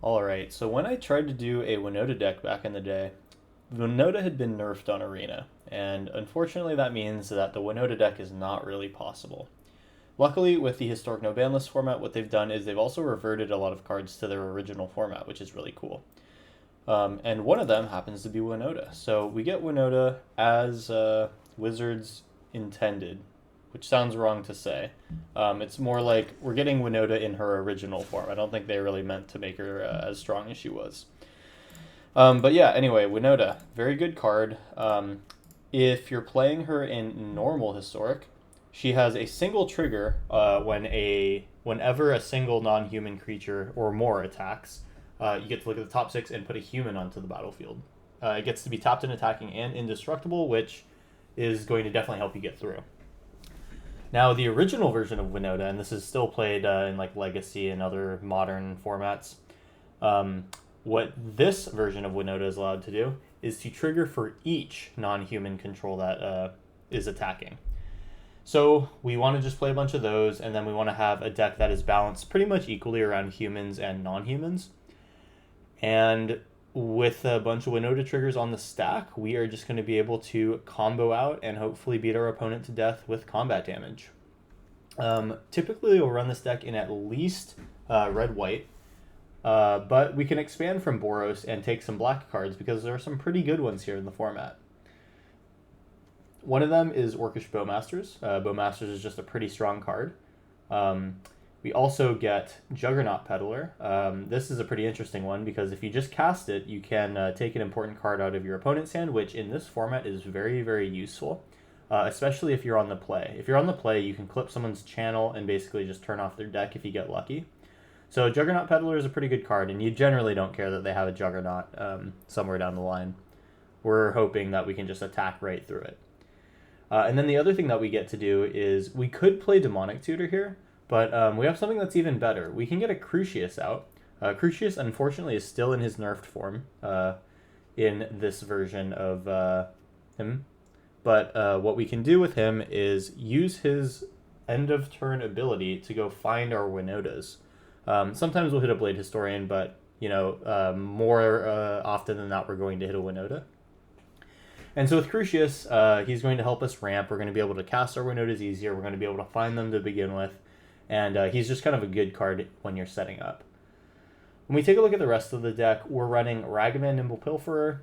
Alright, so when I tried to do a Winota deck back in the day, Winota had been nerfed on Arena, and unfortunately that means that the Winota deck is not really possible. Luckily, with the historic no ban list format, what they've done is they've also reverted a lot of cards to their original format, which is really cool. And one of them happens to be Winota. So we get Winota as Wizards intended, which sounds wrong to say. It's more like we're getting Winota in her original form. I don't think they really meant to make her as strong as she was. But yeah, anyway, Winota, very good card. If you're playing her in normal historic, she has a single trigger whenever a single non-human creature or more attacks. You get to look at the top 6 and put a human onto the battlefield. It gets to be tapped and attacking and indestructible, which is going to definitely help you get through. Now, the original version of Winota, and this is still played in like Legacy and other modern formats, what this version of Winota is allowed to do is to trigger for each non-human control that is attacking. So we want to just play a bunch of those, and then we want to have a deck that is balanced pretty much equally around humans and non-humans. And with a bunch of Winota triggers on the stack, we are just going to be able to combo out and hopefully beat our opponent to death with combat damage. Typically, we'll run this deck in at least red-white, but we can expand from Boros and take some black cards because there are some pretty good ones here in the format. One of them is Orcish Bowmasters. Bowmasters is just a pretty strong card. We also get Juggernaut Peddler. This is a pretty interesting one because if you just cast it, you can take an important card out of your opponent's hand, which in this format is very, very useful, especially if you're on the play. If you're on the play, you can clip someone's channel and basically just turn off their deck if you get lucky. So Juggernaut Peddler is a pretty good card, and you generally don't care that they have a Juggernaut somewhere down the line. We're hoping that we can just attack right through it. And then the other thing that we get to do is we could play Demonic Tutor here, but we have something that's even better. We can get a Crucius out. Crucius, unfortunately, is still in his nerfed form in this version of him. But what we can do with him is use his end-of-turn ability to go find our Winotas. Sometimes we'll hit a Blade Historian, but more often than not, we're going to hit a Winota. And so with Crucius, he's going to help us ramp. We're going to be able to cast our Winotas easier. We're going to be able to find them to begin with. And he's just kind of a good card when you're setting up. When we take a look at the rest of the deck, we're running Ragavan Nimble Pilferer,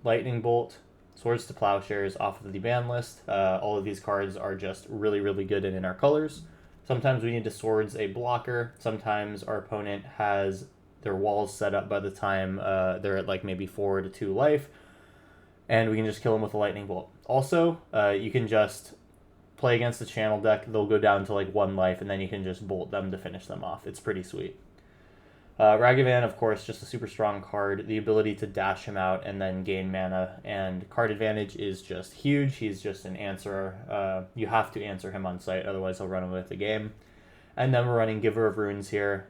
Lightning Bolt, Swords to Plowshares off of the ban list. All of these cards are just really, really good and in our colors. Sometimes we need to Swords a blocker. Sometimes our opponent has their walls set up by the time they're at like maybe 4 to 2 life. And we can just kill them with a Lightning Bolt. Also, you can just play against the channel deck. They'll go down to like 1 life, and then you can just bolt them to finish them off. It's pretty sweet. Ragavan, of course, just a super strong card. The ability to dash him out and then gain mana and card advantage is just huge. He's just an answerer. You have to answer him on site, otherwise he'll run away with the game. And then we're running Giver of Runes here,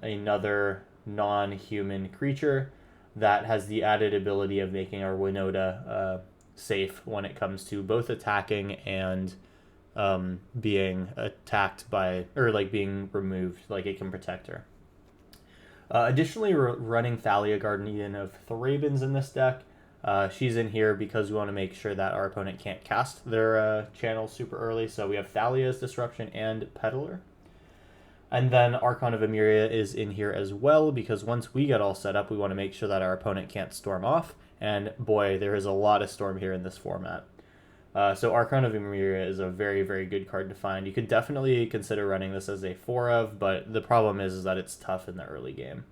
another non-human creature that has the added ability of making our Winota safe when it comes to both attacking and being attacked by, or like being removed, like it can protect her. Additionally, we're running Thalia, Guardian of Thraben's in this deck. She's in here because we want to make sure that our opponent can't cast their channels super early. So we have Thalia's Disruption and Peddler. And then Archon of Emeria is in here as well because once we get all set up, we want to make sure that our opponent can't storm off. And boy, there is a lot of storm here in this format. So Archon of Emeria is a very, very good card to find. You could definitely consider running this as a 4 of, but the problem is that it's tough in the early game.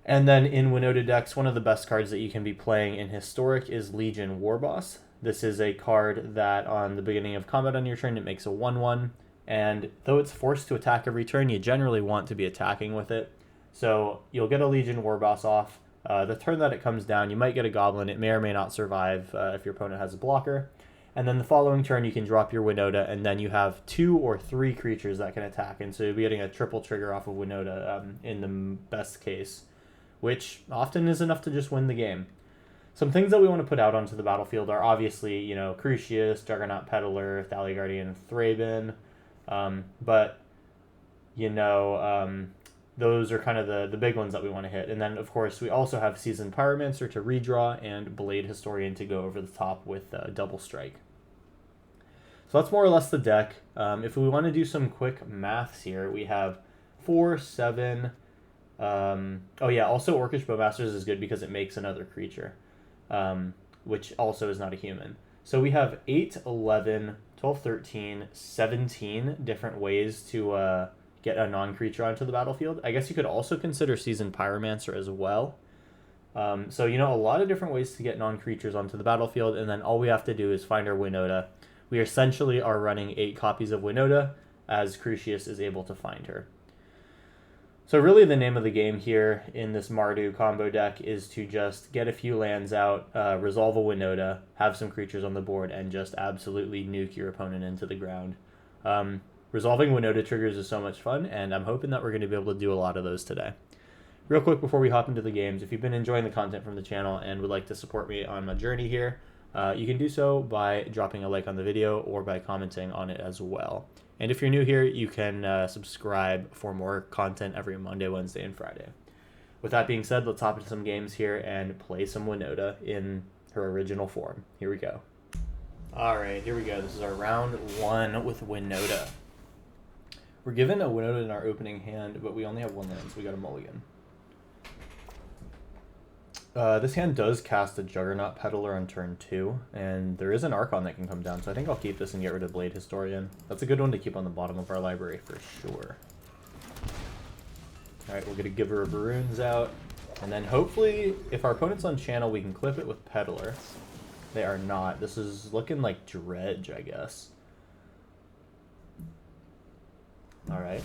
And then in Winota decks, one of the best cards that you can be playing in Historic is Legion Warboss. This is a card that on the beginning of combat on your turn, it makes a 1/1. And though it's forced to attack every turn, you generally want to be attacking with it. So you'll get a Legion Warboss off. The turn that it comes down, you might get a Goblin. It may or may not survive if your opponent has a blocker. And then the following turn, you can drop your Winota, and then you have 2 or 3 creatures that can attack. And so you'll be getting a triple trigger off of Winota in the best case, which often is enough to just win the game. Some things that we want to put out onto the battlefield are obviously, Crucius, Juggernaut Peddler, Thalia, Guardian of Thraben. But those are kind of the big ones that we want to hit. And then, of course, we also have Seasoned Pyromancer to redraw and Blade Historian to go over the top with Double Strike. So that's more or less the deck. If we want to do some quick maths here, we have 4, 7... oh yeah, also Orcish Bowmasters is good because it makes another creature, which also is not a human. So we have 8, 11, 12, 13, 17 different ways to get a non-creature onto the battlefield. I guess you could also consider Seasoned Pyromancer as well. So, you know, a lot of different ways to get non-creatures onto the battlefield, and then all we have to do is find our Winota. We essentially are running 8 copies of Winota, as Crucius is able to find her. So really the name of the game here in this Mardu combo deck is to just get a few lands out, resolve a Winota, have some creatures on the board, and just absolutely nuke your opponent into the ground. Resolving Winota triggers is so much fun, and I'm hoping that we're going to be able to do a lot of those today. Real quick before we hop into the games, if you've been enjoying the content from the channel and would like to support me on my journey here, you can do so by dropping a like on the video or by commenting on it as well. And if you're new here, you can subscribe for more content every Monday, Wednesday, and Friday. With that being said, let's hop into some games here and play some Winota in her original form. Here we go. All right, here we go. This is our round 1 with Winota. We're given a Winota in our opening hand, but we only have 1 land, so we got a mulligan. This hand does cast a Juggernaut Peddler on turn 2, and there is an Archon that can come down, so I think I'll keep this and get rid of Blade Historian. That's a good one to keep on the bottom of our library for sure. Alright, we'll get a Giver of Runes out, and then hopefully, if our opponent's on channel, we can clip it with Peddler. They are not. This is looking like Dredge, I guess. Alright.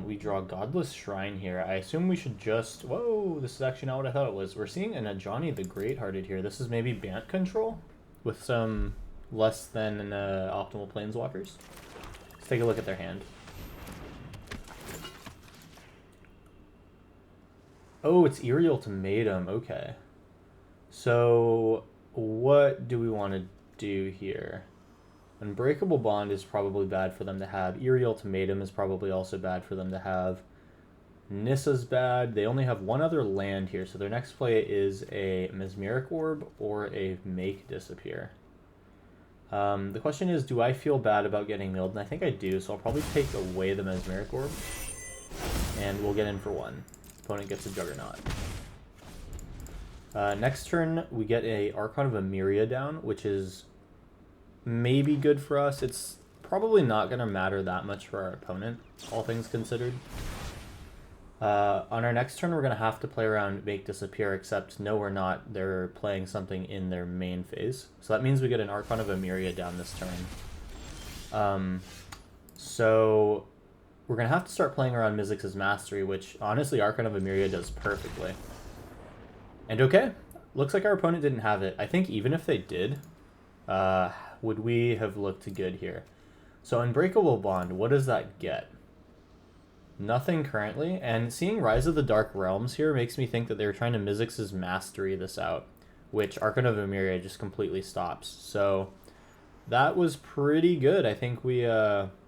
We draw Godless Shrine here. I assume we should just... Whoa, this is actually not what I thought it was. We're seeing an Ajani the Great-Hearted here. This is maybe Bant control with some less than optimal Planeswalkers. Let's take a look at their hand. Oh, it's Eerie Ultimatum. Okay. So, what do we want to do here? Unbreakable Bond is probably bad for them to have. Eerie Ultimatum is probably also bad for them to have. Nissa's bad. They only have 1 other land here, so their next play is a Mesmeric Orb or a Make Disappear. The question is, do I feel bad about getting milled? And I think I do, so I'll probably take away the Mesmeric Orb, and we'll get in for 1. Opponent gets a Juggernaut. Next turn, we get a Archon of Emeria down, which is maybe good for us. It's probably not going to matter that much for our opponent, all things considered. On our next turn, we're going to have to play around Make Disappear, except no, we're not. They're playing something in their main phase. So that means we get an Archon of Emeria down this turn. So we're going to have to start playing around Mizzix's Mastery, which honestly Archon of Emeria does perfectly. And okay, looks like our opponent didn't have it. I think even if they did, would we have looked good here? So Unbreakable Bond, what does that get? Nothing currently, and seeing Rise of the Dark Realms here makes me think that they're trying to Mizzix's Mastery this out, which Archon of Emeria just completely stops. So that was pretty good. I think we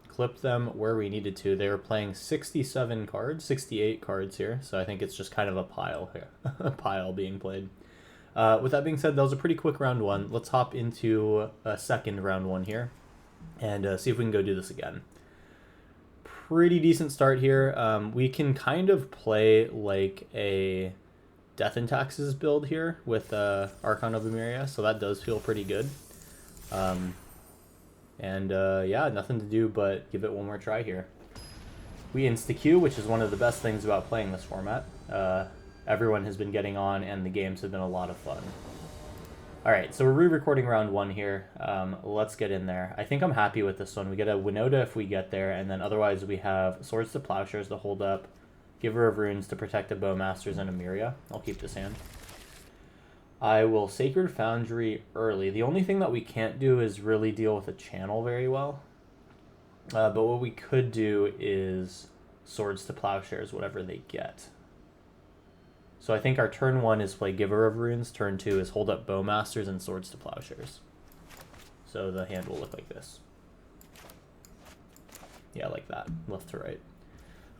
clipped them where we needed to. They were playing 67 cards, 68 cards here, so I think it's just kind of a pile here, a pile being played. With that being said, that was a pretty quick round 1. Let's hop into a second round 1 here and see if we can go do this again. Pretty decent start here. We can kind of play like a Death and Taxes build here with Archon of Emeria, so that does feel pretty good. Yeah, nothing to do but give it one more try here. We insta-queue, which is one of the best things about playing this format. Everyone has been getting on, and the games have been a lot of fun. Alright, so we're re-recording round 1 here. Let's get in there. I think I'm happy with this one. We get a Winoda if we get there, and then otherwise we have Swords to Plowshares to hold up, Giver of Runes to protect the Bowmasters and Emeria. I'll keep this hand. I will Sacred Foundry early. The only thing that we can't do is really deal with a channel very well. But what we could do is Swords to Plowshares, whatever they get. So I think our turn 1 is play Giver of Runes, turn 2 is hold up Bowmasters and Swords to Plowshares. So the hand will look like this. Yeah, like that, left to right.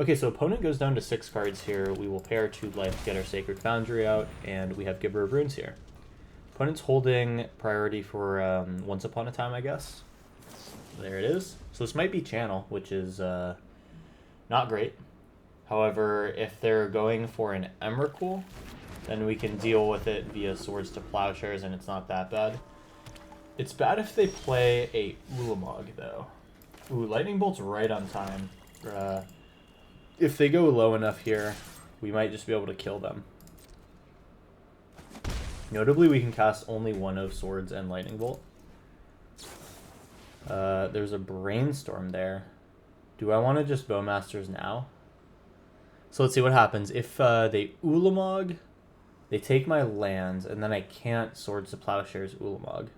Okay, so opponent goes down to 6 cards here. We will pay our 2 life, get our Sacred Foundry out, and we have Giver of Runes here. Opponent's holding priority for Once Upon a Time, I guess. There it is. So this might be Channel, which is not great. However, if they're going for an Emrakul, then we can deal with it via Swords to Plowshares, and it's not that bad. It's bad if they play a Ulamog, though. Ooh, Lightning Bolt's right on time. If they go low enough here, we might just be able to kill them. Notably, we can cast only one of Swords and Lightning Bolt. There's a Brainstorm there. Do I want to just Bowmasters now? So let's see what happens. If they Ulamog, they take my lands, and then I can't Swords to Plowshares Ulamog.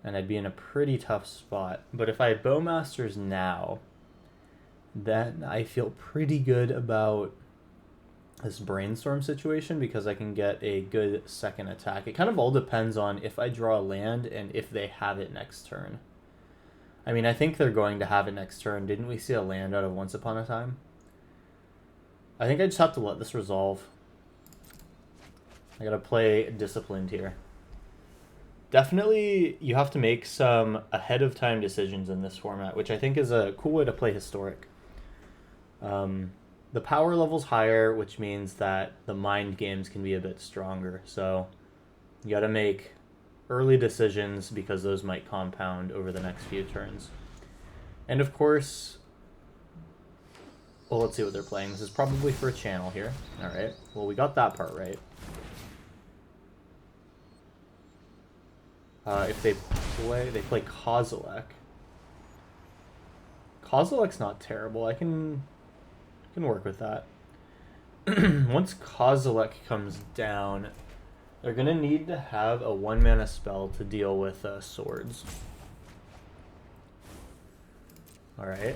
And I'd be in a pretty tough spot. But if I Bowmasters now, then I feel pretty good about this Brainstorm situation because I can get a good second attack. It kind of all depends on if I draw a land and if they have it next turn. I mean, I think they're going to have it next turn. Didn't we see a land out of Once Upon a Time? I think I just have to let this resolve. I gotta play disciplined here. Definitely, you have to make some ahead-of-time decisions in this format, which I think is a cool way to play Historic. The power level's higher, which means that the mind games can be a bit stronger. So you gotta make early decisions because those might compound over the next few turns. And of course, well, let's see what they're playing. This is probably for a Channel here. All right, well, we got that part right. If they play Kozilek. Kozilek's not terrible. I can work with that. Once Kozilek comes down, they're gonna need to have a 1-mana spell to deal with Swords. All right,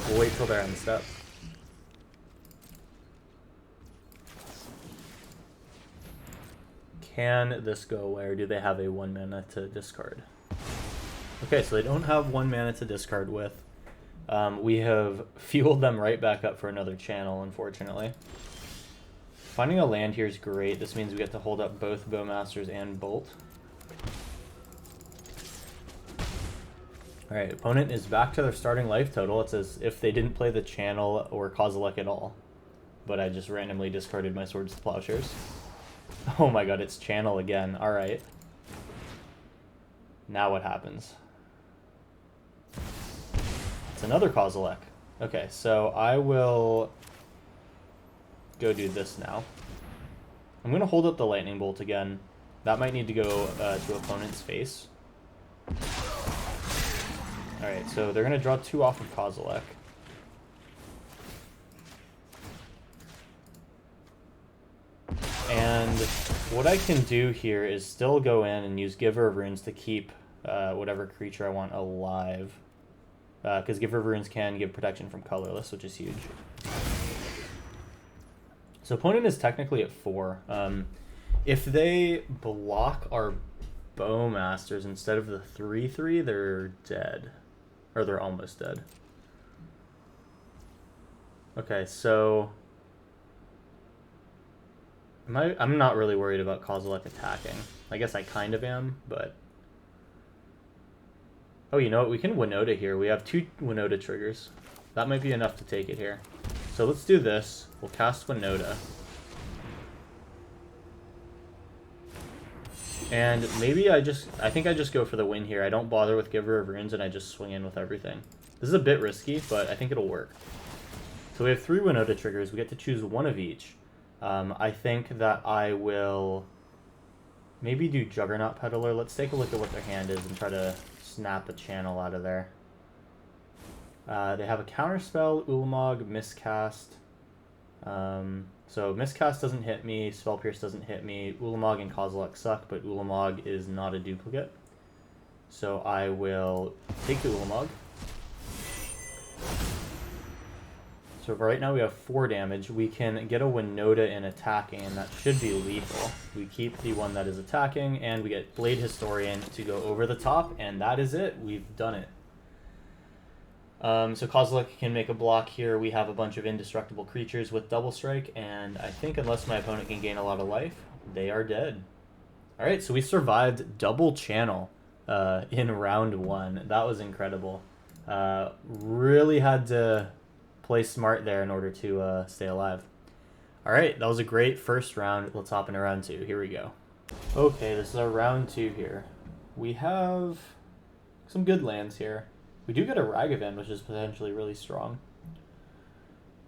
we'll wait till they're on step. Can this go away, or do they have a 1 mana to discard? Okay, so they don't have 1 mana to discard with. We have fueled them right back up for another Channel, unfortunately. Finding a land here is great. This means we get to hold up both Bowmasters and Bolt. Alright, opponent is back to their starting life total. It's as if they didn't play the Channel or Kozilek at all. But I just randomly discarded my Swords to Plowshares. Oh my god, it's Channel again. Alright. Now what happens? It's another Kozilek. Okay, so I will go do this now. I'm going to hold up the Lightning Bolt again. That might need to go to opponent's face. Alright, so they're going to draw 2 off of Kozilek. And what I can do here is still go in and use Giver of Runes to keep whatever creature I want alive. Because Giver of Runes can give protection from colorless, which is huge. So opponent is technically at 4. If they block our Bowmasters instead of the 3/3, they're dead. Or they're almost dead. Okay, so I'm not really worried about Kozilek attacking. I guess I kind of am, but... Oh, you know what? We can Winoda here. We have 2 Winoda triggers. That might be enough to take it here. So let's do this. We'll cast Winoda. And maybe I think I just go for the win here. I don't bother with Giver of Runes and I just swing in with everything. This is a bit risky, but I think it'll work. So we have 3 Winoda triggers. We get to choose 1 of each. I think that I will maybe do Juggernaut Peddler. Let's take a look at what their hand is and try to snap a Channel out of there. They have a counterspell, Ulamog, Miscast. So Miscast doesn't hit me, Spell Pierce doesn't hit me, Ulamog and Kozilek suck, but Ulamog is not a duplicate. So I will take the Ulamog. So right now we have 4 damage. We can get a Winoda in attacking, and that should be lethal. We keep the one that is attacking, and we get Blade Historian to go over the top, and that is it. We've done it. So Kozilek can make a block here. We have a bunch of indestructible creatures with double strike, and I think unless my opponent can gain a lot of life, they are dead. All right, so we survived double channel in round 1. That was incredible. Really had to play smart there in order to stay alive. All right, that was a great first round. Let's hop into round 2. Here we go. Okay, this is our round 2 here. We have some good lands here. We do get a Ragavan, which is potentially really strong.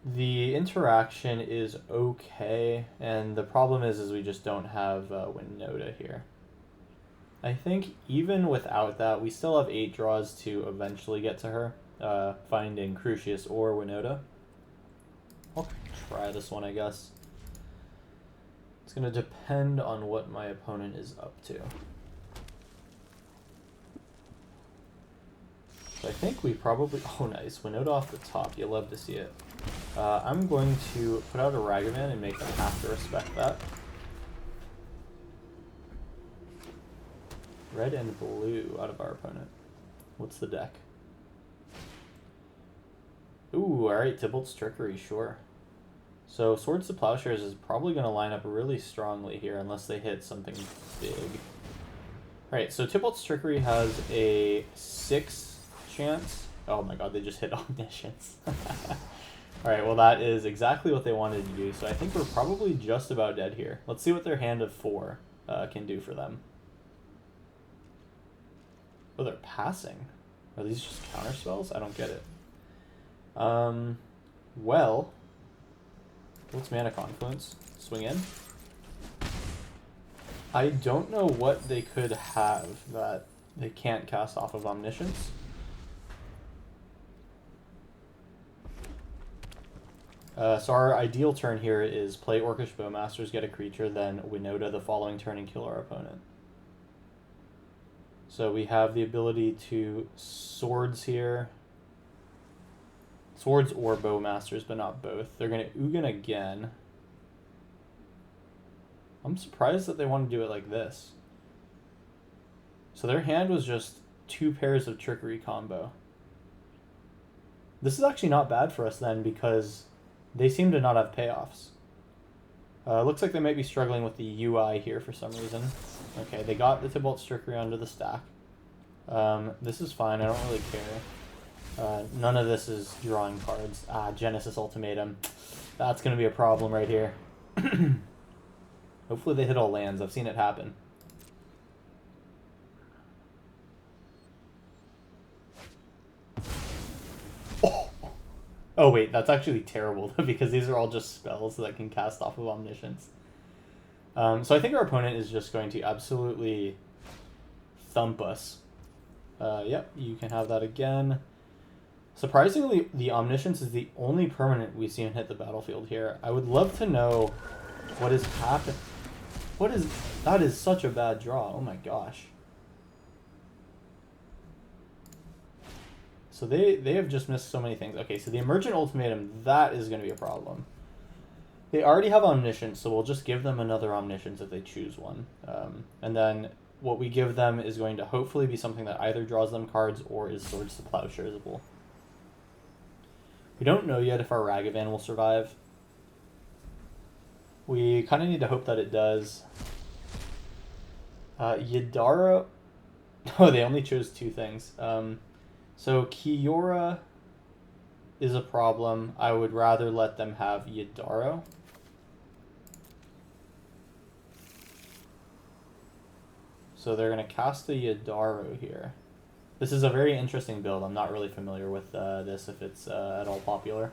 The interaction is okay, and the problem is we just don't have Winoda here. I think even without that, we still have 8 draws to eventually get to her, finding Crucius or Winoda. I'll try this one, I guess. It's going to depend on what my opponent is up to. So I think we probably... Oh, nice. Winoda off the top. You'll love to see it. I'm going to put out a Ragavan and make them have to respect that. Red and blue out of our opponent. What's the deck? Ooh, alright. Tybalt's Trickery, sure. So Swords to Plowshares is probably going to line up really strongly here unless they hit something big. Alright, so Tybalt's Trickery has a 6 chance. Oh my god, they just hit Omniscience. Alright, well that is exactly what they wanted to do, so I think we're probably just about dead here. Let's see what their hand of 4 can do for them. Oh, they're passing. Are these just counter spells? I don't get it. Well, what's Mana Confluence? Swing in. I don't know what they could have that they can't cast off of Omniscience. So our ideal turn here is play Orcish Bowmasters, get a creature, then Winoda the following turn and kill our opponent. So we have the ability to Swords here. Swords or Bowmasters, but not both. They're going to Ugin again. I'm surprised that they want to do it like this. So their hand was just 2 pairs of Trickery combo. This is actually not bad for us then, because they seem to not have payoffs. Looks like they might be struggling with the UI here for some reason. Okay, they got the Tybalt's Trickery under the stack. This is fine, I don't really care. None of this is drawing cards. Genesis Ultimatum. That's going to be a problem right here. Hopefully they hit all lands. I've seen it happen. Oh wait, that's actually terrible because these are all just spells that can cast off of Omniscience. So I think our opponent is just going to absolutely thump us. Yep, you can have that again. Surprisingly, the Omniscience is the only permanent we've seen hit the battlefield here. I would love to know what has happened. That is such a bad draw. Oh my gosh. So they have just missed so many things. Okay, so the Emergent Ultimatum, that is going to be a problem. They already have Omniscience, so we'll just give them another Omniscience if they choose one. And then what we give them is going to hopefully be something that either draws them cards or is Swords to Plowsharesable. We don't know yet if our Ragavan will survive. We kind of need to hope that it does. Yadara... Oh, they only chose 2 things. So Kiora is a problem. I would rather let them have Yadaro. So they're going to cast a Yadaro here. This is a very interesting build. I'm not really familiar with this if it's at all popular.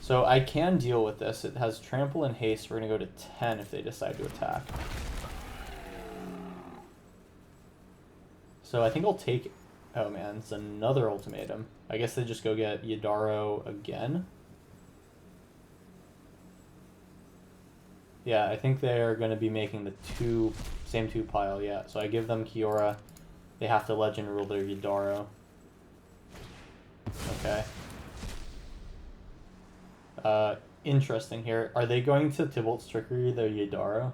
So I can deal with this. It has Trample and Haste. We're going to go to 10 if they decide to attack. So I think I'll take... Oh man, it's another Ultimatum. I guess they just go get Yadaro again. Yeah, I think they're going to be making the same two pile, yeah. So I give them Kiora. They have to Legend Rule their Yadaro. Okay. Interesting here. Are they going to Tybalt's Trickery their Yadaro?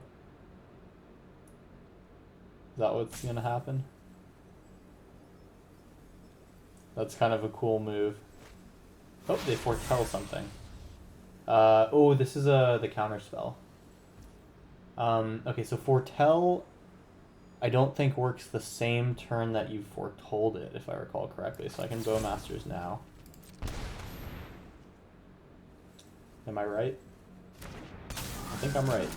Is that what's going to happen? That's kind of a cool move. Oh, they foretell something. Oh, this is the counter spell. Okay, so foretell, I don't think works the same turn that you foretold it, if I recall correctly. So I can Bowmasters now. Am I right? I think I'm right.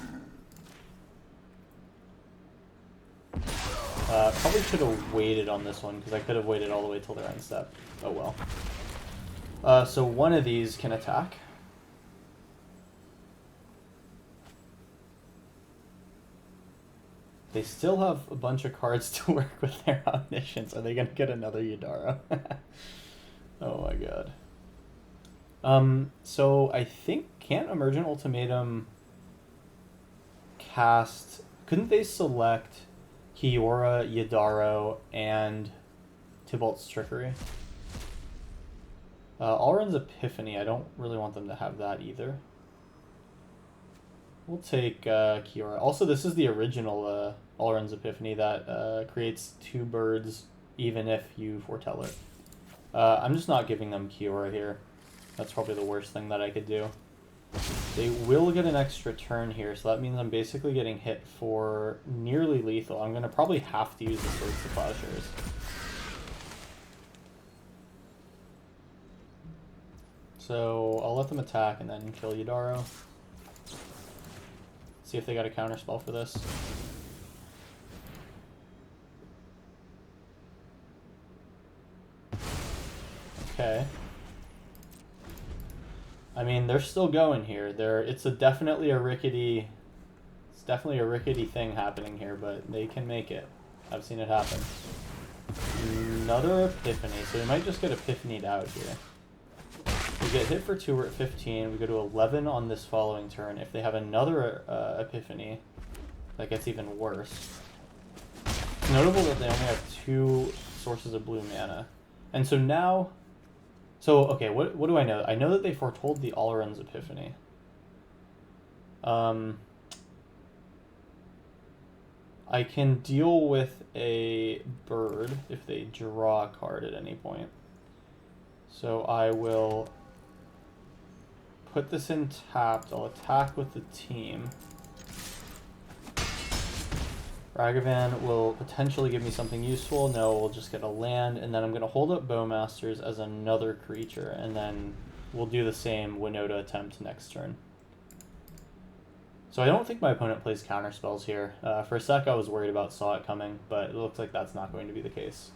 Probably should have waited on this one, because I could have waited all the way till their end step. Oh well. So one of these can attack. They still have a bunch of cards to work with their omniscience. Are they going to get another Yudaro? Oh my god. So I think, can't Emergent Ultimatum cast... Couldn't they select Kiora, Yudaro, and Tybalt's Trickery? Alrund's Epiphany, I don't really want them to have that either. We'll take Kiora. Also, this is the original Alrund's Epiphany that creates 2 birds even if you foretell it. I'm just not giving them Kiora here. That's probably the worst thing that I could do. They will get an extra turn here, so that means I'm basically getting hit for nearly lethal. I'm going to probably have to use the Swords to Plowshares. So I'll let them attack and then kill Yudaro. See if they got a counter spell for this. Okay. I mean, they're still going here. It's definitely a rickety thing happening here, but they can make it. I've seen it happen. Another Epiphany, so we might just get Epiphanied out here. We get hit for 2, we're at 15. We go to 11 on this following turn. If they have another Epiphany, that gets even worse. It's notable that they only have 2 sources of blue mana. And so now... So, okay, what do I know? I know that they foretold the Alrund's Epiphany. I can deal with a bird if they draw a card at any point. So I will put this in tapped. I'll attack with the team. Ragavan will potentially give me something useful. No, we'll just get a land, and then I'm going to hold up Bowmasters as another creature, and then we'll do the same Winoda attempt next turn. So I don't think my opponent plays counterspells here. For a sec I was worried about Saw It Coming, but it looks like that's not going to be the case.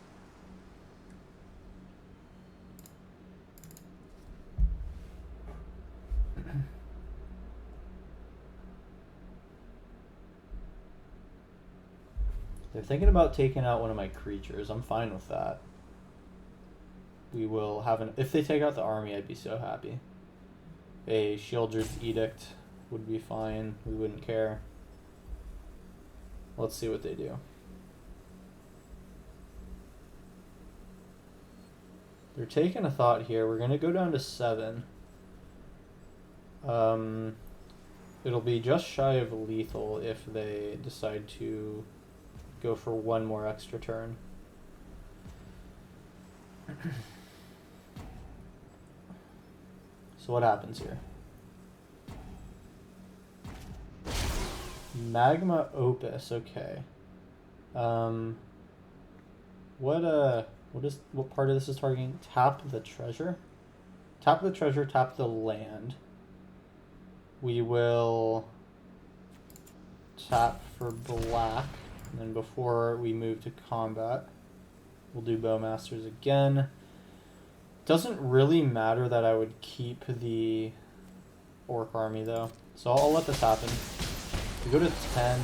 They're thinking about taking out one of my creatures. I'm fine with that. We will have an... If they take out the army, I'd be so happy. A Sheoldred's Edict would be fine. We wouldn't care. Let's see what they do. They're taking a thought here. We're going to go down to 7. It'll be just shy of lethal if they decide to go for one more extra turn. So what happens here? Magma Opus, okay. What part of this is targeting? Tap the treasure? Tap the treasure, tap the land. We will tap for black. And then before we move to combat, we'll do Bowmasters again. Doesn't really matter that I would keep the Orc army though. So I'll let this happen. We go to 10.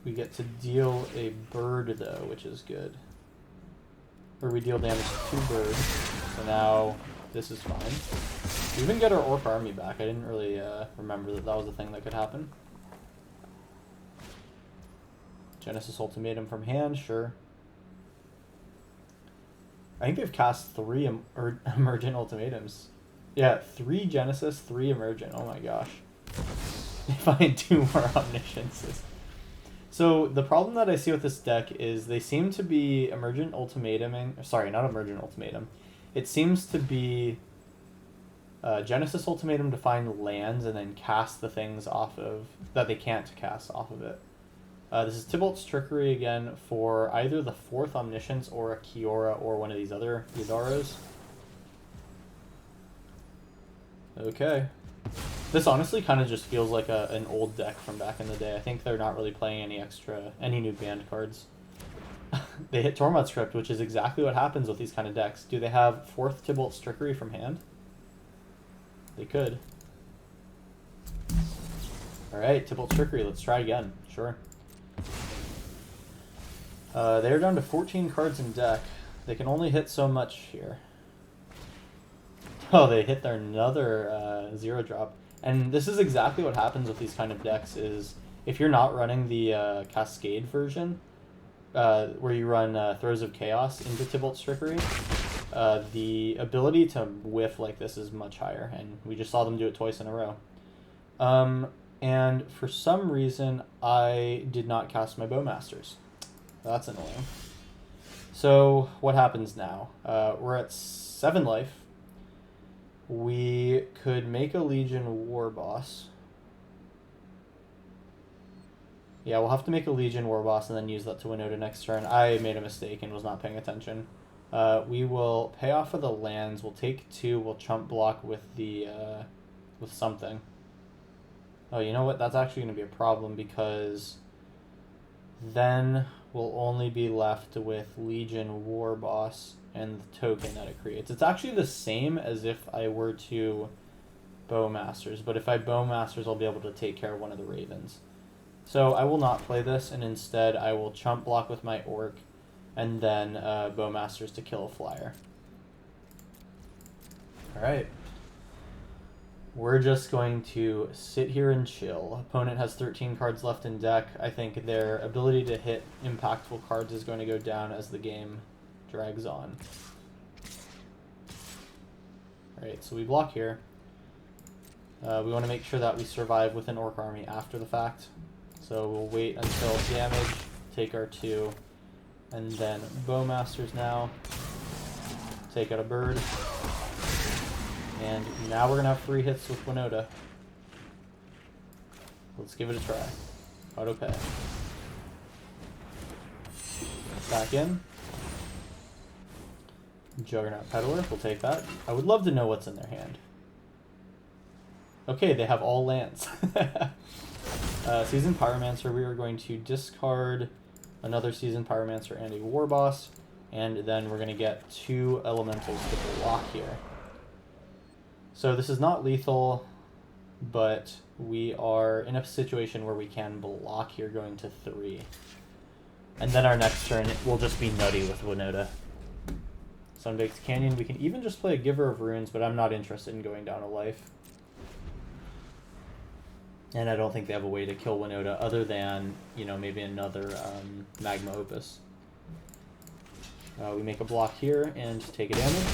We get to deal a bird though, which is good. Or we deal damage to 2 birds. So now this is fine. We even get our Orc army back. I didn't really remember that was a thing that could happen. Genesis Ultimatum from hand, sure. I think they've cast 3 Emergent Ultimatums. Yeah, 3 Genesis, 3 Emergent. Oh my gosh. They find 2 more Omnisciences. So the problem that I see with this deck is they seem to be Emergent Ultimatuming. Sorry, not Emergent Ultimatum. It seems to be Genesis Ultimatum to find lands and then cast the things off of that they can't cast off of it. This is Tybalt's Trickery again for either the 4th Omniscience or a Kiora or one of these other Yudaros. Okay. This honestly kind of just feels like an old deck from back in the day. I think they're not really playing any new banned cards. They hit Tormod Script, which is exactly what happens with these kind of decks. Do they have 4th Tybalt's Trickery from hand? They could. Alright, Tybalt's Trickery, let's try again. Sure. They're down to 14 cards in deck. They can only hit so much here. Oh, they hit their another 0-drop. And this is exactly what happens with these kind of decks is if you're not running the Cascade version, where you run Throes of Chaos into Tybalt's Trickery, the ability to whiff like this is much higher, and we just saw them do it twice in a row. And for some reason, I did not cast my Bowmasters. That's annoying. So what happens now? We're at 7 life. We could make a Legion War Boss. Yeah, we'll have to make a Legion War Boss and then use that to Winota next turn. I made a mistake and was not paying attention. We will pay off of the lands. We'll take 2. We'll chump block with the with something. Oh, you know what? That's actually going to be a problem because then we'll only be left with Legion War Boss and the token that it creates. It's actually the same as if I were to Bowmasters, but if I Bowmasters, I'll be able to take care of one of the Ravens. So I will not play this, and instead I will chump block with my Orc, and then Bowmasters to kill a flyer. Alright. We're just going to sit here and chill. Opponent has 13 cards left in deck. I think their ability to hit impactful cards is going to go down as the game drags on. Alright, so we block here. We want to make sure that we survive with an Orc army after the fact. So we'll wait until damage, take our 2, and then Bowmasters now. Take out a bird. And now we're going to have free hits with Winoda. Let's give it a try. Auto pay. Back in. Juggernaut Peddler, we'll take that. I would love to know what's in their hand. Okay, they have all lands. Seasoned Pyromancer, we are going to discard another Seasoned Pyromancer and a War Boss, and then we're going to get 2 Elementals to block here. So this is not lethal, but we are in a situation where we can block here going to 3. And then our next turn will just be nutty with Winoda. Sunbaked Canyon, we can even just play a Giver of Runes, but I'm not interested in going down a life. And I don't think they have a way to kill Winoda other than, you know, maybe another Magma Opus. We make a block here and take a damage.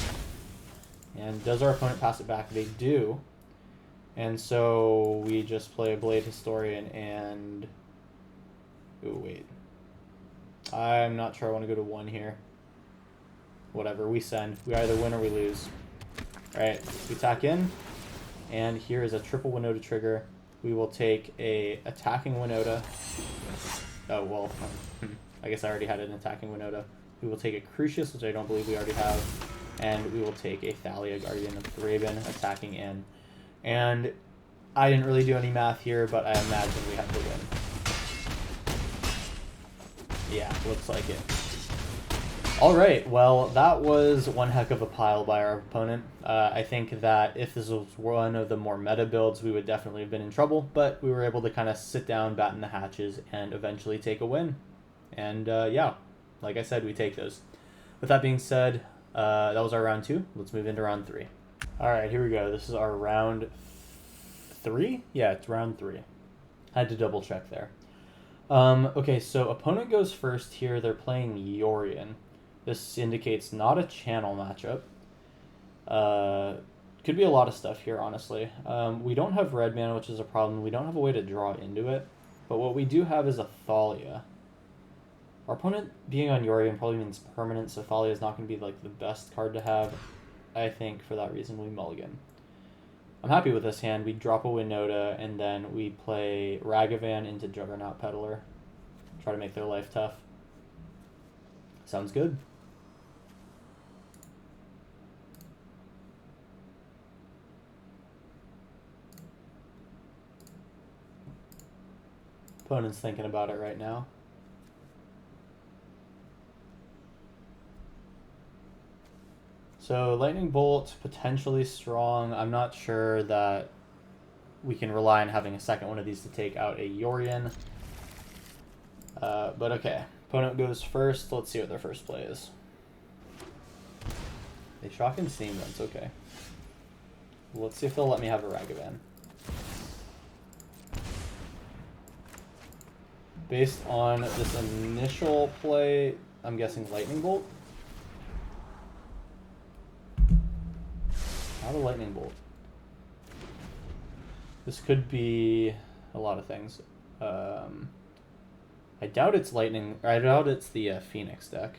And does our opponent pass it back? They do. And so we just play a Blade Historian and... Ooh, wait. I'm not sure I want to go to 1 here. Whatever, we send. We either win or we lose. Alright, we attack in. And here is a triple Winota trigger. We will take a attacking Winota. Oh, well, I guess I already had an attacking Winota. We will take a Crucius, which I don't believe we already have. And we will take a Thalia, Guardian of Thraben, attacking in. And I didn't really do any math here, but I imagine we have to win. Yeah, looks like it. Alright, well, that was one heck of a pile by our opponent. I think that if this was one of the more meta builds, we would definitely have been in trouble, but we were able to kind of sit down, batten the hatches, and eventually take a win. And yeah, like I said, we take those. With that being said, that was our round 2. Let's move into round 3. Alright, here we go. This is our round 3? Yeah, it's round 3. I had to double check there. Okay, so opponent goes first here. They're playing Yorion. This indicates not a channel matchup. Could be a lot of stuff here, honestly. We don't have red mana, which is a problem. We don't have a way to draw into it. But what we do have is a Thalia. Our opponent being on Yorion probably means permanent, so Thalia is not going to be like the best card to have. I think for that reason we mulligan. I'm happy with this hand. We drop a Winota, and then we play Ragavan into Juggernaut Peddler. Try to make their life tough. Sounds good. Opponent's thinking about it right now. So Lightning Bolt, potentially strong. I'm not sure that we can rely on having a second one of these to take out a Yorion. But okay. Opponent goes first. Let's see what their first play is. They shock and steam, that's okay. Let's see if they'll let me have a Ragavan. Based on this initial play, I'm guessing Lightning Bolt. Not a Lightning Bolt. This could be a lot of things. I doubt it's Lightning. I doubt it's the Phoenix deck.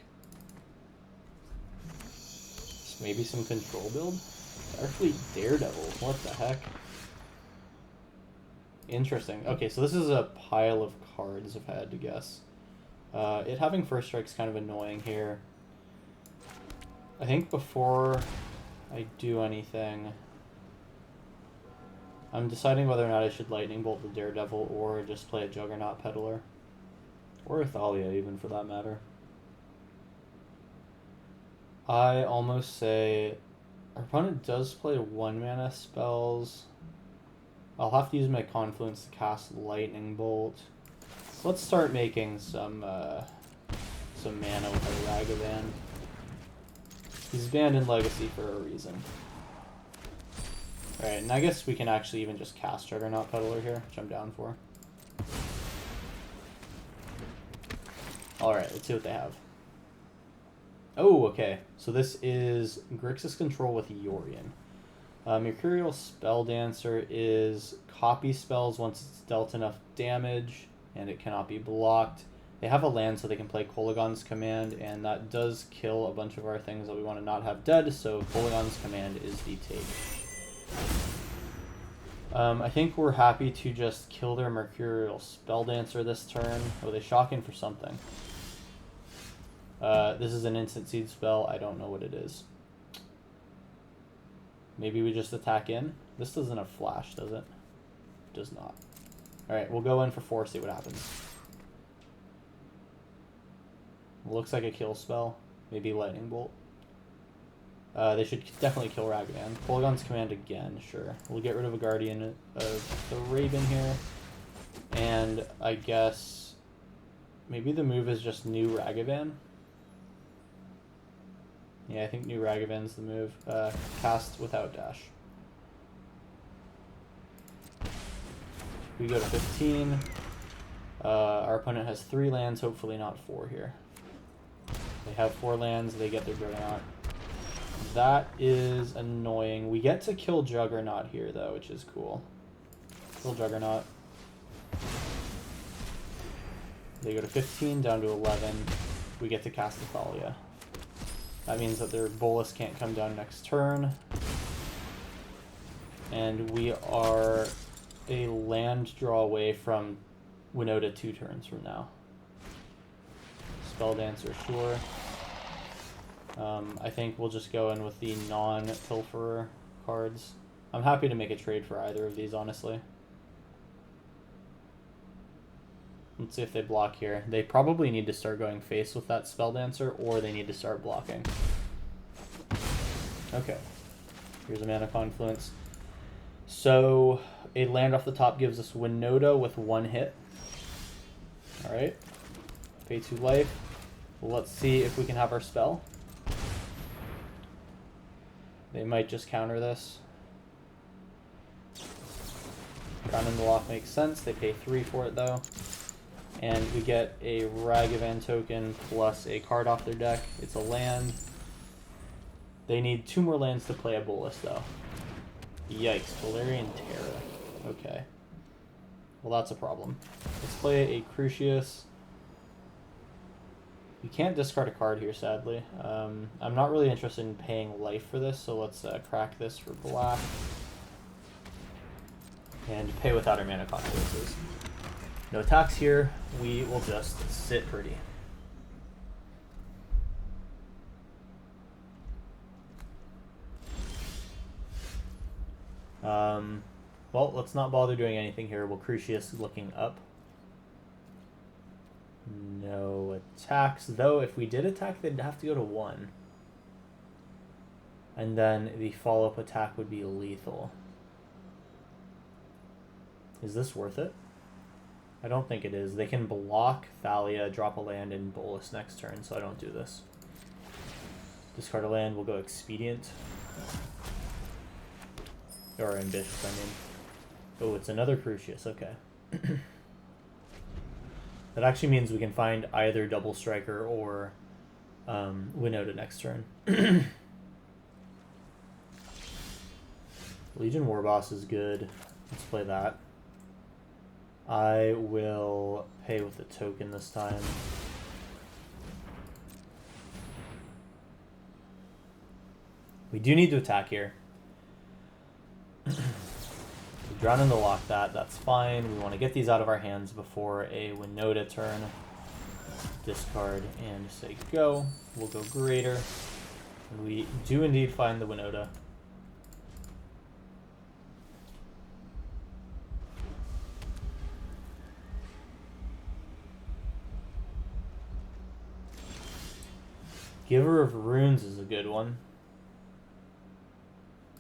Maybe some control build. Actually, Daredevil. What the heck? Interesting. Okay, so this is a pile of cards, if I had to guess. It having first strike's kind of annoying here. I think before I do anything, I'm deciding whether or not I should Lightning Bolt the Daredevil or just play a Juggernaut Peddler. Or a Thalia, even, for that matter. I almost say our opponent does play 1-mana spells. I'll have to use my Confluence to cast Lightning Bolt. Let's start making some mana with our Ragavan. He's banned in Legacy for a reason. Alright, and I guess we can actually even just cast Juggernaut Peddler here, which I'm down for. Alright, let's see what they have. Oh, okay. So this is Grixis Control with Yorion. Mercurial Spelldancer is copy spells once it's dealt enough damage, and it cannot be blocked. They have a land so they can play Kolaghan's Command, and that does kill a bunch of our things that we want to not have dead, so Kolaghan's Command is the take. I think we're happy to just kill their Mercurial Spelldancer this turn. Oh, they shock in for something. This is an instant seed spell. I don't know what it is. Maybe we just attack in. This doesn't have flash, does it? Does not. Alright, we'll go in for 4, see what happens. Looks like a kill spell. Maybe Lightning Bolt. They should definitely kill Ragavan. Kolaghan's Command again, sure. We'll get rid of a Guardian of the Raven here. And I guess maybe the move is just new Ragavan. Yeah, I think new Ragavan's the move. Cast without dash. We go to 15. Our opponent has 3 lands, hopefully not 4 here. They have 4 lands, they get their Juggernaut. That is annoying. We get to kill Juggernaut here, though, which is cool. Kill Juggernaut. They go to 15, down to 11. We get to cast the Thalia. That means that their Bolus can't come down next turn. And we are a land draw away from Winoda 2 turns from now. Spelldancer, sure. I think we'll just go in with the non-Pilferer cards. I'm happy to make a trade for either of these, honestly. Let's see if they block here. They probably need to start going face with that Spelldancer, or they need to start blocking. Okay. Here's a Mana Confluence. So, a land off the top gives us Winoda with 1 hit. Alright. Pay 2 life. Let's see if we can have our spell. They might just counter this. Crown in the Loft makes sense. They pay 3 for it, though. And we get a Ragavan token plus a card off their deck. It's a land. They need 2 more lands to play a Bolus, though. Yikes. Valerian Terra. Okay. Well, that's a problem. Let's play a Crucius. You can't discard a card here, sadly. I'm not really interested in paying life for this, so let's crack this for black. And pay without our mana consequences. No attacks here. We will just sit pretty. Well, let's not bother doing anything here. We'll Crucius looking up. No attacks, though. If we did attack, they'd have to go to 1. And then the follow-up attack would be lethal. Is this worth it? I don't think it is. They can block Thalia, drop a land, and bolus next turn, so I don't do this. Discard a land, we'll go Expedient. Or Ambitious, I mean. Oh, it's another Crucius, okay. That actually means we can find either Double Striker or Winoda next turn. Legion Warboss is good. Let's play that. I will pay with a token this time. We do need to attack here. We drown in the lock that's fine. We want to get these out of our hands before a Winoda turn. Discard and say go. We'll go Greater. And we do indeed find the Winoda. Giver of Runes is a good one.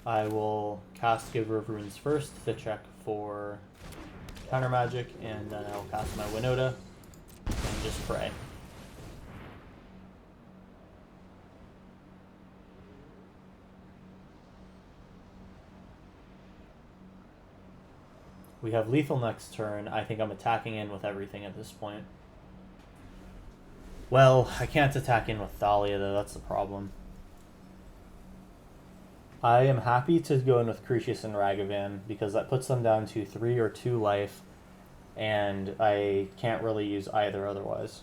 I will cast Giver of Runes first to check for counter magic, and then I'll cast my Winoda and just pray. We have lethal next turn. I think I'm attacking in with everything at this point. Well, I can't attack in with Thalia, though. That's the problem. I am happy to go in with Crucius and Ragavan, because that puts them down to 3 or 2 life, and I can't really use either otherwise.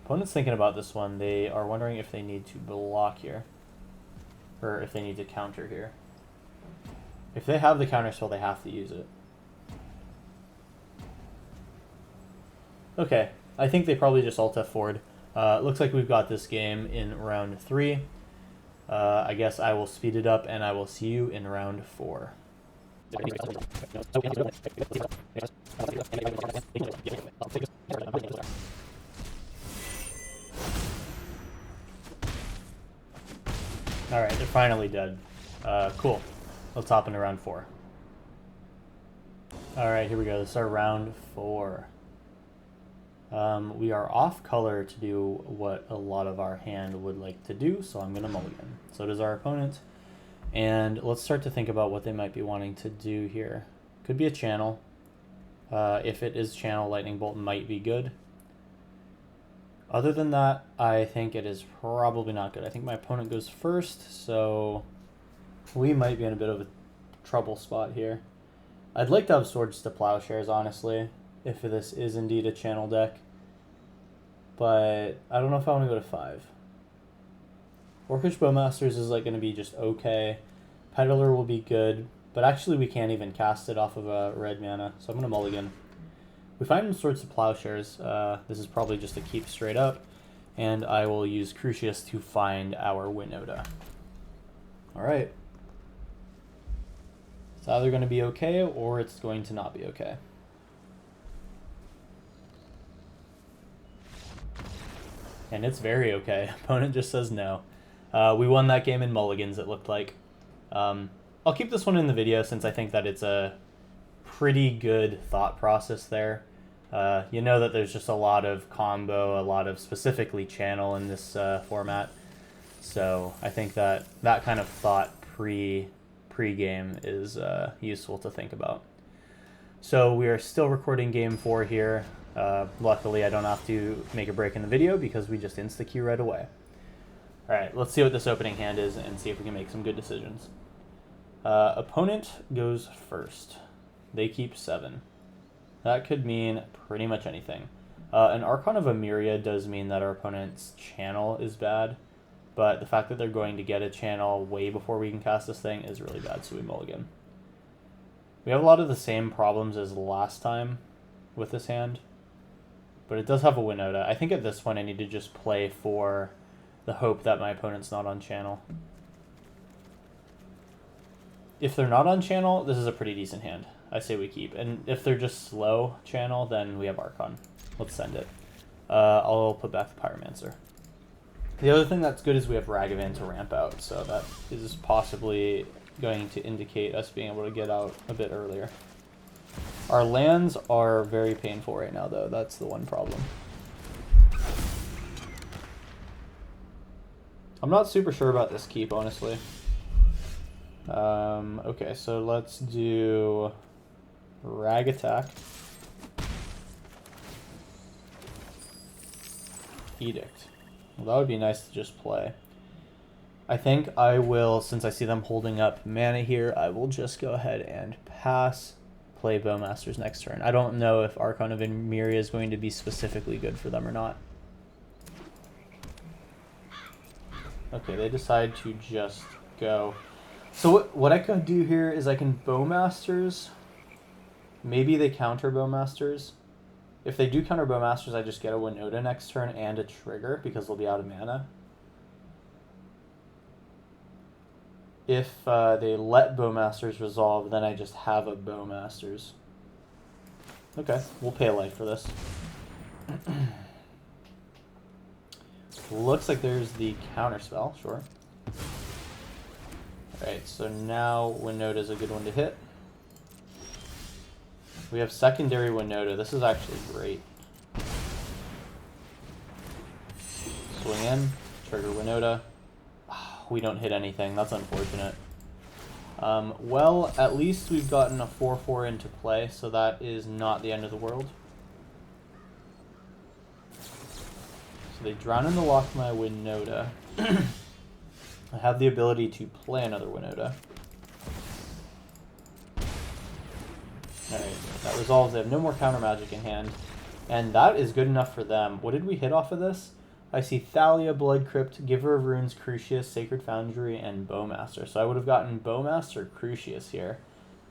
Opponent's thinking about this one. They are wondering if they need to block here, or if they need to counter here. If they have the counter spell, they have to use it. Okay, I think they probably just Alt F forward. Looks like we've got this game in round 3. I guess I will speed it up, and I will see you in round 4. Alright, they're finally dead. Cool. Let's hop into round 4. Alright, here we go. This is our round 4. We are off color to do what a lot of our hand would like to do, so I'm going to mulligan. So does our opponent. And let's start to think about what they might be wanting to do here. Could be a channel. If it is channel, Lightning Bolt might be good. Other than that, I think it is probably not good. I think my opponent goes first, so we might be in a bit of a trouble spot here. I'd like to have Swords to Plowshares, honestly, if this is indeed a channel deck. But I don't know if I want to go to 5. Orcish Bowmasters is like going to be just okay. Peddler will be good, but actually we can't even cast it off of a red mana, so I'm going to mulligan. We find Swords to Plowshares. This is probably just a keep straight up, and I will use Crucius to find our Winoda. Alright. It's either going to be okay, or it's going to not be okay. And it's very okay. Opponent just says no. We won that game in mulligans, it looked like. I'll keep this one in the video since I think that it's a pretty good thought process there. You know that there's just a lot of combo, a lot of specifically channel in this format. So I think that that kind of thought pre-game is useful to think about. So we are still recording game 4 here. Luckily, I don't have to make a break in the video because we just insta-queue right away. Alright, let's see what this opening hand is and see if we can make some good decisions. Opponent goes first. They keep 7. That could mean pretty much anything. An Archon of a Myriad does mean that our opponent's channel is bad, but the fact that they're going to get a channel way before we can cast this thing is really bad, so we mulligan. We have a lot of the same problems as last time with this hand, but it does have a Winota. I think at this point I need to just play for the hope that my opponent's not on channel. If they're not on channel, this is a pretty decent hand. I say we keep. And if they're just slow channel, then we have Archon. Let's send it. I'll put back the Pyromancer. The other thing that's good is we have Ragavan to ramp out, so that is possibly going to indicate us being able to get out a bit earlier. Our lands are very painful right now, though. That's the one problem. I'm not super sure about this keep, honestly. Okay, so let's do Rag Attack. Edict. Well, that would be nice to just play. I think I will, since I see them holding up mana here, I will just go ahead and pass, play Bowmasters next turn. I don't know if Archon of Myria is going to be specifically good for them or not. Okay, they decide to just go. So what I could do here is I can Bowmasters. Maybe they counter Bowmasters. If they do counter Bowmasters, I just get a Winoda next turn and a trigger because they'll be out of mana. If they let Bowmasters resolve, then I just have a Bowmasters. Okay, we'll pay a life for this. Looks like there's the counter spell, sure. Alright, so now Winoda is a good one to hit. We have secondary Winoda. This is actually great. Swing in, trigger Winoda. We don't hit anything. That's unfortunate. Well, at least we've gotten a 4/4 into play, so that is not the end of the world. So they drown in the lock my Winoda. I have the ability to play another Winoda. Alright, that resolves. They have no more counter magic in hand. And that is good enough for them. What did we hit off of this? I see Thalia, Blood Crypt, Giver of Runes, Crucius, Sacred Foundry, and Bowmaster. So I would have gotten Bowmaster Crucius here.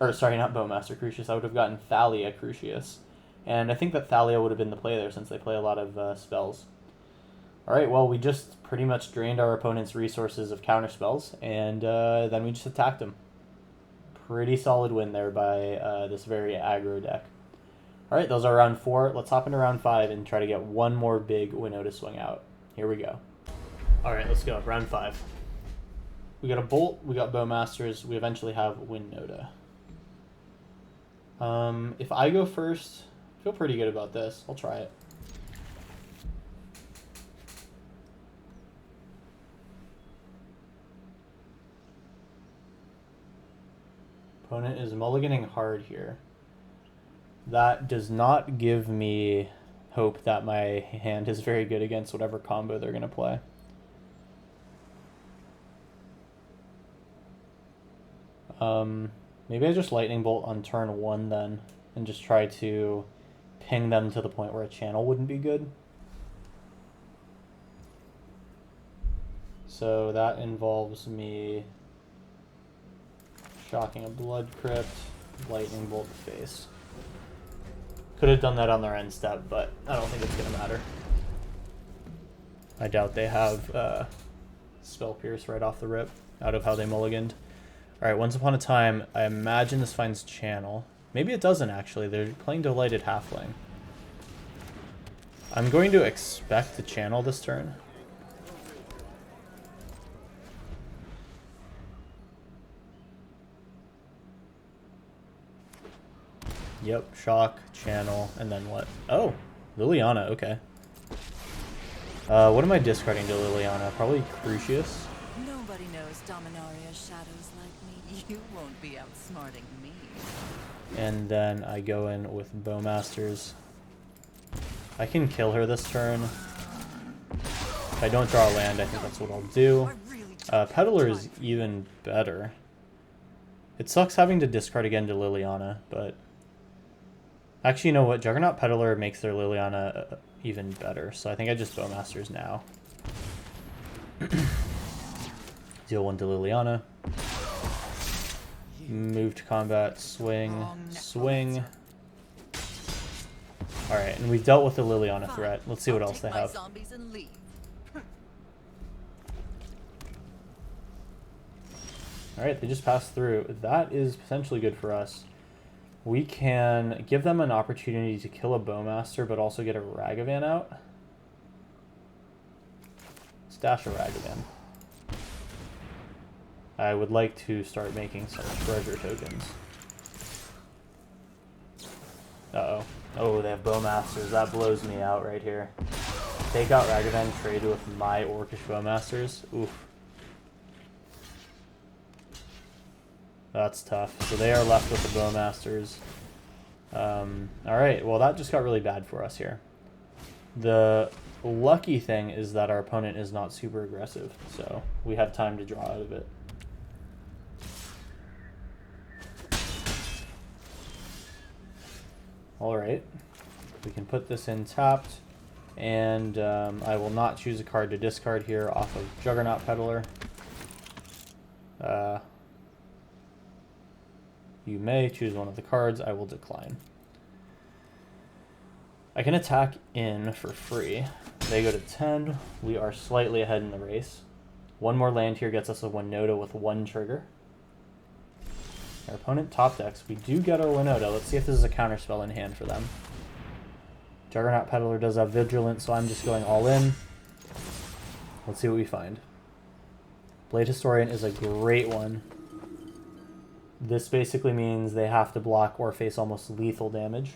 Or, sorry, not Bowmaster Crucius. I would have gotten Thalia Crucius. And I think that Thalia would have been the play there since they play a lot of spells. Alright, well, we just pretty much drained our opponent's resources of counter spells, and then we just attacked them. Pretty solid win there by this very aggro deck. Alright, those are round 4. Let's hop into round 5 and try to get one more big Winota swing out. Here we go. Alright, let's go. Round 5. We got a Bolt, we got Bowmasters, we eventually have Winota. If I go first, I feel pretty good about this. I'll try it. Opponent is mulliganing hard here. That does not give me hope that my hand is very good against whatever combo they're going to play. Maybe I just Lightning Bolt on turn 1 then, and just try to ping them to the point where a channel wouldn't be good. So that involves me shocking a Blood Crypt, Lightning Bolt the face. Could have done that on their end step, but I don't think it's going to matter. I doubt they have Spell Pierce right off the rip, out of how they mulliganed. Alright, Once Upon a Time, I imagine this finds channel. Maybe it doesn't, actually. They're playing Delighted Halfling. I'm going to expect to channel this turn. Yep, shock, channel, and then what? Oh, Liliana, okay. What am I discarding to Liliana? Probably Crucius. Nobody knows Dominaria's shadows like me. You won't be outsmarting me. And then I go in with Bowmasters. I can kill her this turn. If I don't draw a land, I think that's what I'll do. Peddler is even better. It sucks having to discard again to Liliana, but... Actually, you know what? Juggernaut Peddler makes their Liliana even better, so I think I just Bowmasters now. Deal 1 to Liliana. Move to combat, swing, swing. Alright, and we've dealt with the Liliana threat. Let's see what else they have. Alright, they just passed through. That is potentially good for us. We can give them an opportunity to kill a Bowmaster, but also get a Ragavan out. Stash a Ragavan. I would like to start making some treasure tokens. Uh-oh. Oh, they have Bowmasters. That blows me out right here. Take out Ragavan, trade with my Orcish Bowmasters. Oof. That's tough. So they are left with the Bowmasters. Alright, well that just got really bad for us here. The lucky thing is that our opponent is not super aggressive, so we have time to draw out of it. Alright, we can put this in tapped, and I will not choose a card to discard here off of Juggernaut Peddler. You may choose one of the cards. I will decline. I can attack in for free. They go to 10. We are slightly ahead in the race. One more land here gets us a Winoda with 1 trigger. Our opponent top decks. We do get our Winoda. Let's see if this is a counterspell in hand for them. Juggernaut Peddler does have Vigilant, so I'm just going all in. Let's see what we find. Blade Historian is a great one. This basically means they have to block or face almost lethal damage.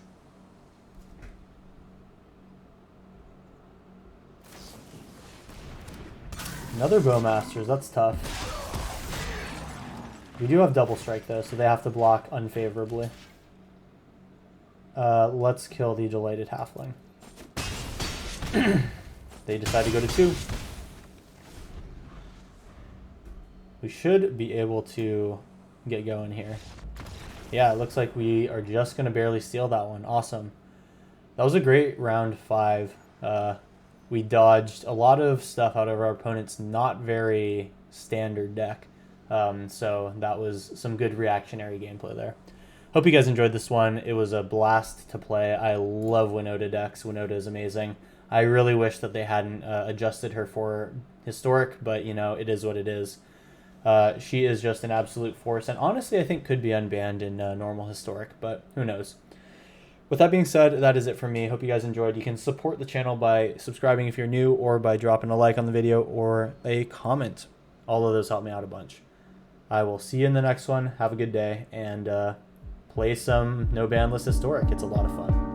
Another Bowmasters, that's tough. We do have double strike though, so they have to block unfavorably. Let's kill the Delighted Halfling. They decide to go to 2. We should be able to get going here. Yeah, it looks like we are just going to barely steal that one. Awesome. That was a great round 5. We dodged a lot of stuff out of our opponent's not very standard deck. So that was some good reactionary gameplay there. Hope you guys enjoyed this one. It was a blast to play. I love Winota decks. Winota is amazing. I really wish that they hadn't adjusted her for Historic, but you know, it is what it is. She is just an absolute force, and honestly I think could be unbanned in normal Historic, but who knows. With that being said, that is it for me. Hope you guys enjoyed. You can support the channel by subscribing if you're new, or by dropping a like on the video or a comment. All of those help me out a bunch. I will see you in the next one. Have a good day, and play some no ban list Historic. It's a lot of fun.